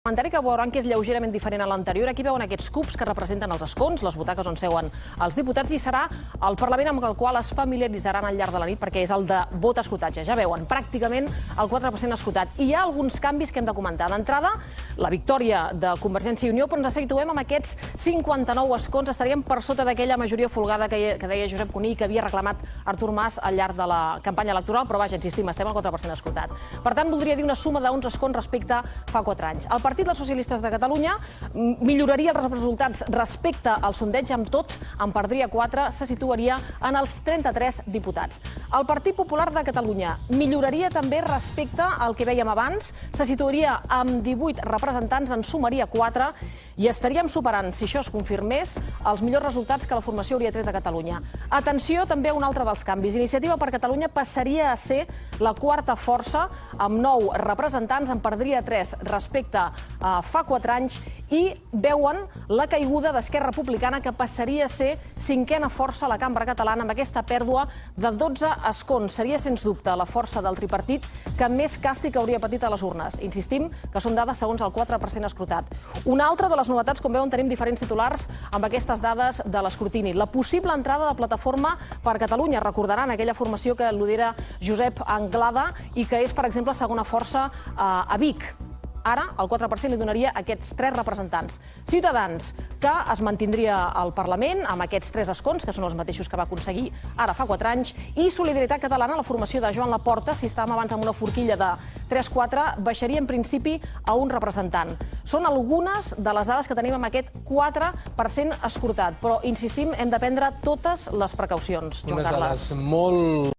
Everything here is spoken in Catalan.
parlamentari que veuran que és lleugerament diferent a l'anterior. Aquí veuen aquests cubs que representen els escons, les butaques on seuen els diputats, i serà el Parlament amb el qual es familiaritzaran al llarg de la nit, perquè és el de vot-escrutatge. Ja veuen, pràcticament el 4% escrutat. I hi ha alguns canvis que hem de comentar. D'entrada, la victòria de Convergència i Unió, però ens situem amb aquests 59 escons. Estaríem per sota d'aquella majoria folgada que deia Josep Cuní, que havia reclamat Artur Mas al llarg de la campanya electoral, però vaja, insistim, estem al 4% escrutat. Per tant, voldria dir una suma d'11 escons respecte a fa 4 anys. El Partit dels Socialistes de Catalunya milloraria els resultats respecte al sondeig, amb tot, en perdria 4, se situaria en els 33 diputats. El Partit Popular de Catalunya milloraria també respecte al que vèiem abans, se situaria amb 18 representants, en sumaria 4, i estaríem superant, si això es confirmés, els millors resultats que la formació hauria tret a Catalunya. Atenció també a un altre dels canvis. Iniciativa per Catalunya passaria a ser la quarta força, amb 9 representants, en perdria 3 respecte a fa 4 anys, i veuen la caiguda d'Esquerra Republicana, que passaria a ser cinquena força a la cambra catalana amb aquesta pèrdua de 12 escons. Seria, sens dubte, la força del tripartit que més càstig hauria patit a les urnes. Insistim que són dades segons el 4% escrutat. Una altra de les novetats, com veuen, tenim diferents titulars amb aquestes dades de l'escrutini. La possible entrada de Plataforma per Catalunya. Recordaran aquella formació que lidera Josep Anglada i que és, per exemple, segona força a Vic. Ara, el 4% li donaria aquests 3 representants. Ciutadans, que es mantindria al Parlament amb aquests 3 escons, que són els mateixos que va aconseguir ara fa 4 anys, i Solidaritat Catalana, la formació de Joan Laporta, si estàvem abans amb una forquilla de 3-4, baixaria en principi a un representant. Són algunes de les dades que tenim amb aquest 4% escrutat, però, insistim, hem de prendre totes les precaucions, Joan Carles. Unes dades molt